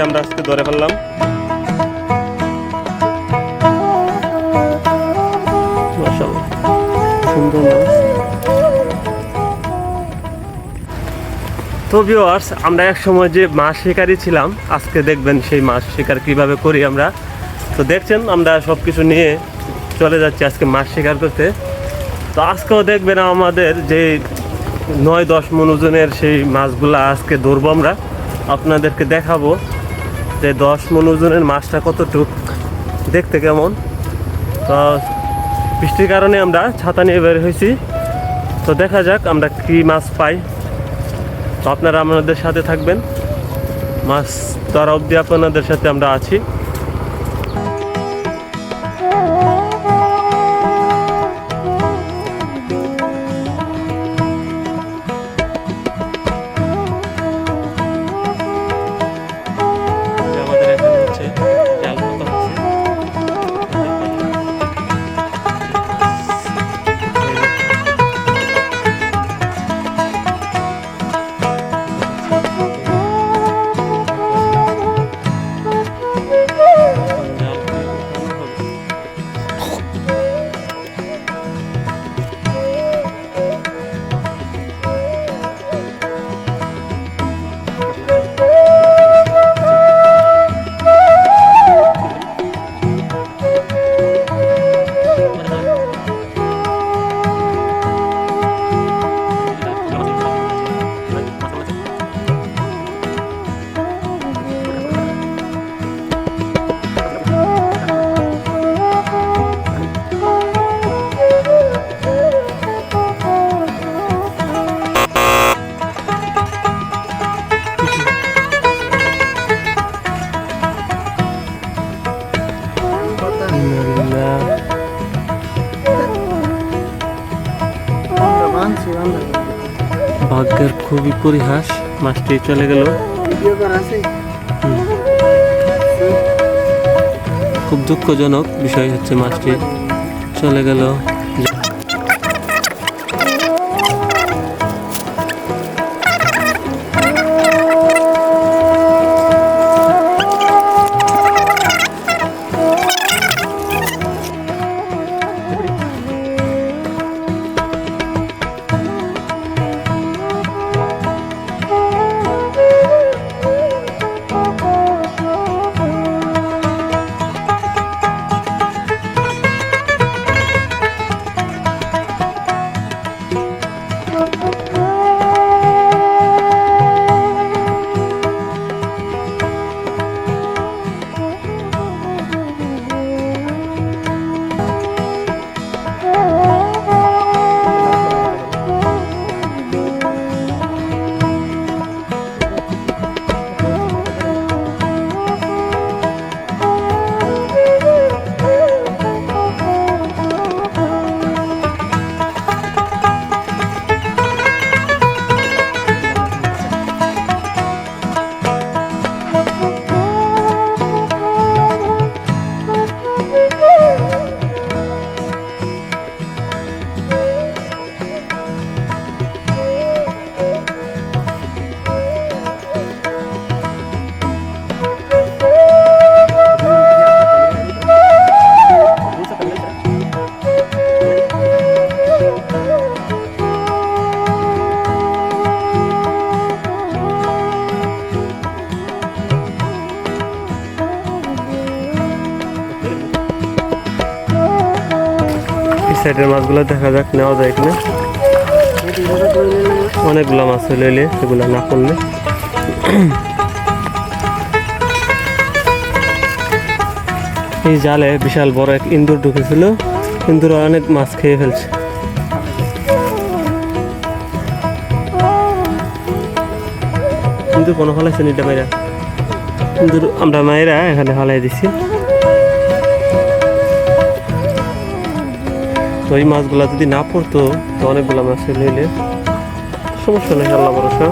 আমরা আজকে ধরে ফেললাম। মাশাআল্লাহ সুন্দর মাছ। তো ভিউয়ার্স, আমরা এক সময় যে মাছ শিকারি ছিলাম, আজকে দেখবেন সেই মাছ শিকার কিভাবে করি আমরা। তো দেখছেন আমরা সব কিছু নিয়ে চলে যাচ্ছি আজকে মাছ শিকার করতে। তো আজকেও দেখবেন আমাদের যে 9-10 মণ ওজনের সেই মাছগুলা আজকে ধরবো আমরা, আপনাদেরকে দেখাবো যে 10 মণ ওজনের মাছটা কতটুক দেখতে কেমন। তো বৃষ্টির কারণে আমরা ছাতা নিয়ে বের হয়েছি, তো দেখা যাক আমরা কি মাছ পাই। তো আপনারা আমাদের সাথে থাকবেন, মাছ ধরা অবধি আপনাদের সাথে আমরা আছি। ভাগ্যের খুবই পরিহাস, মাছটি চলে গেল। খুব দুঃখজনক বিষয় হচ্ছে মাছটি চলে গেল। সাইডের মাছগুলো দেখা যাক, নেওয়া যায় কিনা। অনেকগুলো মাছ হলে এলে সেগুলো না করলে। এই জালে বিশাল বড় এক ইন্দুর ঢুকেছিল, ইন্দুর অনেক মাছ খেয়ে ফেলছে। ইন্দুর কোনো হলাইছে নিটা মাইরা, ইন্দুর আমরা মায়েরা এখানে হলাই দিছি। তো এই মাছগুলা যদি না পড়তো তো অনেকগুলো মাছ লইলে সমস্যা নেই, আল্লাহ ভরসা।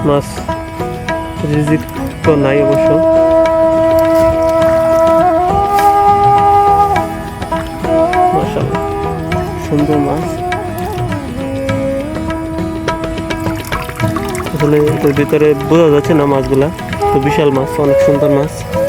মাছ রিজিক তো নাই অবশ্য। মাশাআল্লাহ সুন্দর মাছ। আসলে এটার ভিতরে বোঝা যাচ্ছে না মাছগুলা, বিশাল মাছ, অনেক সুন্দর মাছ।